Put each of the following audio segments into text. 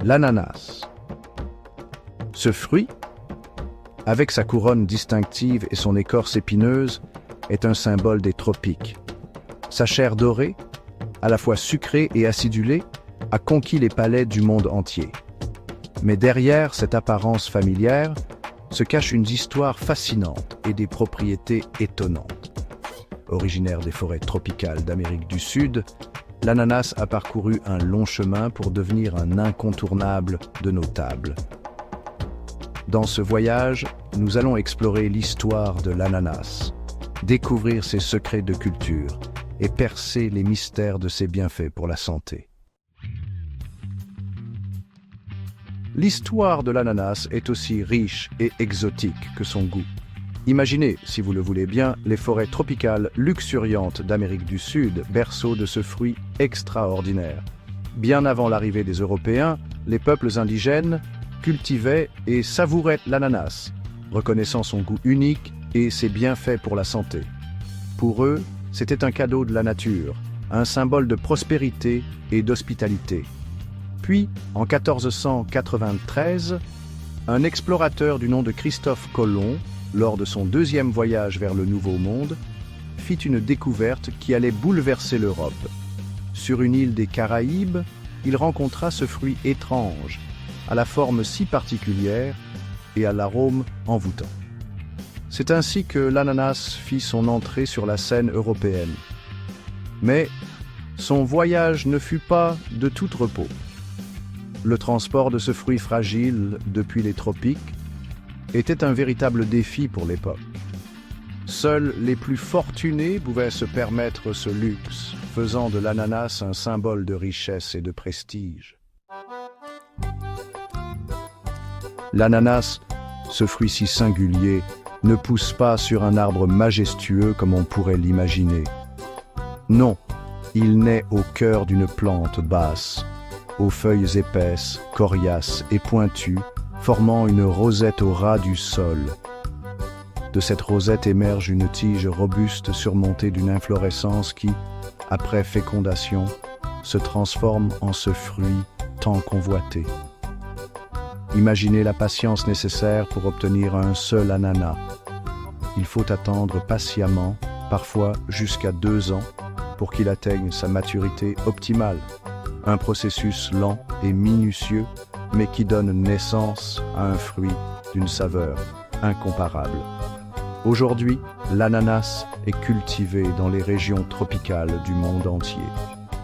L'ananas. Ce fruit, avec sa couronne distinctive et son écorce épineuse, est un symbole des tropiques. Sa chair dorée, à la fois sucrée et acidulée, a conquis les palais du monde entier. Mais derrière cette apparence familière se cache une histoire fascinante et des propriétés étonnantes. Originaire des forêts tropicales d'Amérique du Sud, l'ananas a parcouru un long chemin pour devenir un incontournable de nos tables. Dans ce voyage, nous allons explorer l'histoire de l'ananas, découvrir ses secrets de culture et percer les mystères de ses bienfaits pour la santé. L'histoire de l'ananas est aussi riche et exotique que son goût. Imaginez, si vous le voulez bien, les forêts tropicales luxuriantes d'Amérique du Sud, berceau de ce fruit extraordinaire. Bien avant l'arrivée des Européens, les peuples indigènes cultivaient et savouraient l'ananas, reconnaissant son goût unique et ses bienfaits pour la santé. Pour eux, c'était un cadeau de la nature, un symbole de prospérité et d'hospitalité. Puis, en 1493, un explorateur du nom de Christophe Colomb, lors de son deuxième voyage vers le Nouveau Monde, fit une découverte qui allait bouleverser l'Europe. Sur une île des Caraïbes, il rencontra ce fruit étrange, à la forme si particulière et à l'arôme envoûtant. C'est ainsi que l'ananas fit son entrée sur la scène européenne. Mais son voyage ne fut pas de tout repos. Le transport de ce fruit fragile depuis les tropiques était un véritable défi pour l'époque. Seuls les plus fortunés pouvaient se permettre ce luxe, faisant de l'ananas un symbole de richesse et de prestige. L'ananas, ce fruit si singulier, ne pousse pas sur un arbre majestueux comme on pourrait l'imaginer. Non, il naît au cœur d'une plante basse, aux feuilles épaisses, coriaces et pointues, formant une rosette au ras du sol. De cette rosette émerge une tige robuste surmontée d'une inflorescence qui, après fécondation, se transforme en ce fruit tant convoité. Imaginez la patience nécessaire pour obtenir un seul ananas. Il faut attendre patiemment, parfois jusqu'à 2 ans, pour qu'il atteigne sa maturité optimale. Un processus lent et minutieux, mais qui donne naissance à un fruit d'une saveur incomparable. Aujourd'hui, l'ananas est cultivé dans les régions tropicales du monde entier.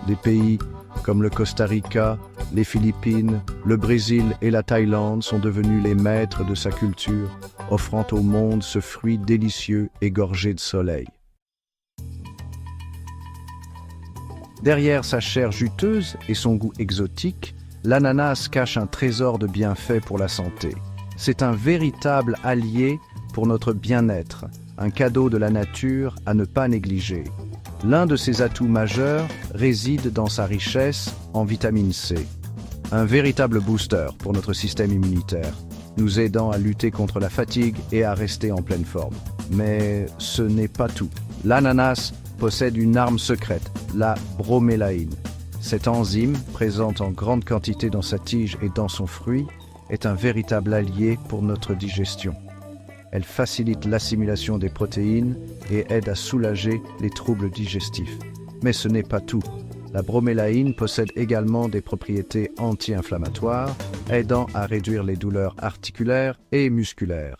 Des pays comme le Costa Rica, les Philippines, le Brésil et la Thaïlande sont devenus les maîtres de sa culture, offrant au monde ce fruit délicieux et gorgé de soleil. Derrière sa chair juteuse et son goût exotique, l'ananas cache un trésor de bienfaits pour la santé. C'est un véritable allié pour notre bien-être, un cadeau de la nature à ne pas négliger. L'un de ses atouts majeurs réside dans sa richesse en vitamine C, un véritable booster pour notre système immunitaire, nous aidant à lutter contre la fatigue et à rester en pleine forme. Mais ce n'est pas tout. L'ananas possède une arme secrète, la bromélaïne. Cette enzyme, présente en grande quantité dans sa tige et dans son fruit, est un véritable allié pour notre digestion. Elle facilite l'assimilation des protéines et aide à soulager les troubles digestifs. Mais ce n'est pas tout. La bromélaïne possède également des propriétés anti-inflammatoires, aidant à réduire les douleurs articulaires et musculaires.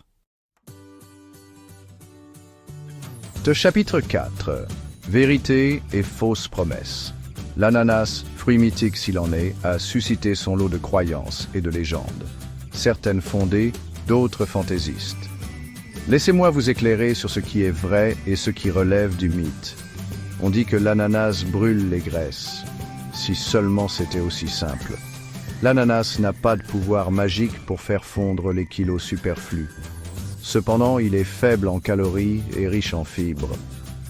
De chapitre 4. Vérité et fausses promesses. L'ananas, fruit mythique s'il en est, a suscité son lot de croyances et de légendes. Certaines fondées, d'autres fantaisistes. Laissez-moi vous éclairer sur ce qui est vrai et ce qui relève du mythe. On dit que l'ananas brûle les graisses. Si seulement c'était aussi simple. L'ananas n'a pas de pouvoir magique pour faire fondre les kilos superflus. Cependant, il est faible en calories et riche en fibres,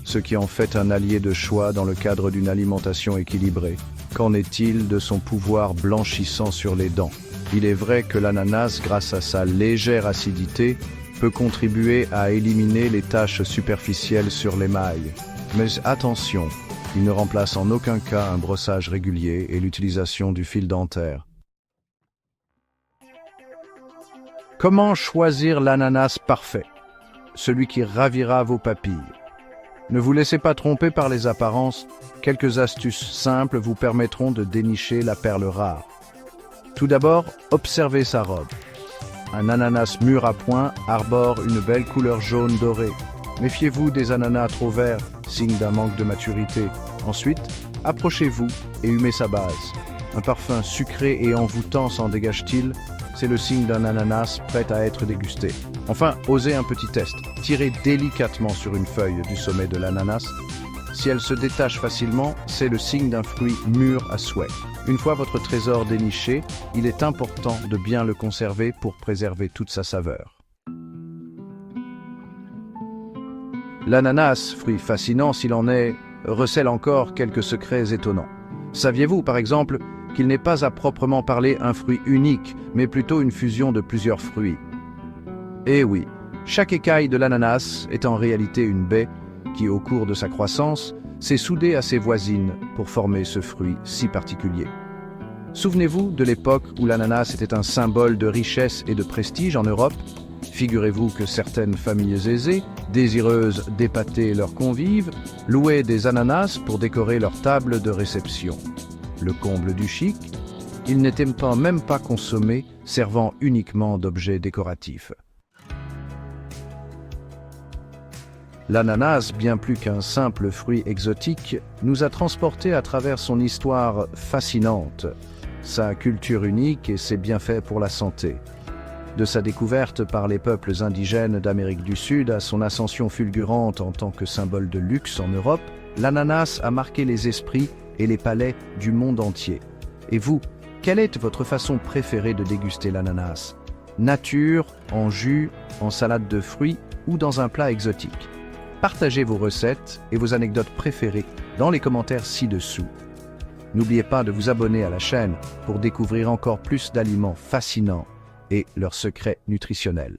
ce qui en fait un allié de choix dans le cadre d'une alimentation équilibrée. Qu'en est-il de son pouvoir blanchissant sur les dents? Il est vrai que l'ananas, grâce à sa légère acidité, peut contribuer à éliminer les taches superficielles sur l'émail. Mais attention, il ne remplace en aucun cas un brossage régulier et l'utilisation du fil dentaire. Comment choisir l'ananas parfait? Celui qui ravira vos papilles. Ne vous laissez pas tromper par les apparences, quelques astuces simples vous permettront de dénicher la perle rare. Tout d'abord, observez sa robe. Un ananas mûr à point arbore une belle couleur jaune dorée. Méfiez-vous des ananas trop verts, signe d'un manque de maturité. Ensuite, approchez-vous et humez sa base. Un parfum sucré et envoûtant s'en dégage-t-il? C'est le signe d'un ananas prêt à être dégusté. Enfin, osez un petit test. Tirez délicatement sur une feuille du sommet de l'ananas. Si elle se détache facilement, c'est le signe d'un fruit mûr à souhait. Une fois votre trésor déniché, il est important de bien le conserver pour préserver toute sa saveur. L'ananas, fruit fascinant s'il en est, recèle encore quelques secrets étonnants. Saviez-vous, par exemple, qu'il n'est pas à proprement parler un fruit unique, mais plutôt une fusion de plusieurs fruits? Eh oui, chaque écaille de l'ananas est en réalité une baie qui, au cours de sa croissance, s'est soudée à ses voisines pour former ce fruit si particulier. Souvenez-vous de l'époque où l'ananas était un symbole de richesse et de prestige en Europe. Figurez-vous que certaines familles aisées, désireuses d'épater leurs convives, louaient des ananas pour décorer leur table de réception. Le comble du chic, il n'était même pas consommé, servant uniquement d'objet décoratif. L'ananas, bien plus qu'un simple fruit exotique, nous a transportés à travers son histoire fascinante, sa culture unique et ses bienfaits pour la santé. De sa découverte par les peuples indigènes d'Amérique du Sud à son ascension fulgurante en tant que symbole de luxe en Europe, l'ananas a marqué les esprits et les palais du monde entier. Et vous, quelle est votre façon préférée de déguster l'ananas? Nature, en jus, en salade de fruits ou dans un plat exotique? Partagez vos recettes et vos anecdotes préférées dans les commentaires ci-dessous. N'oubliez pas de vous abonner à la chaîne pour découvrir encore plus d'aliments fascinants et leurs secrets nutritionnels.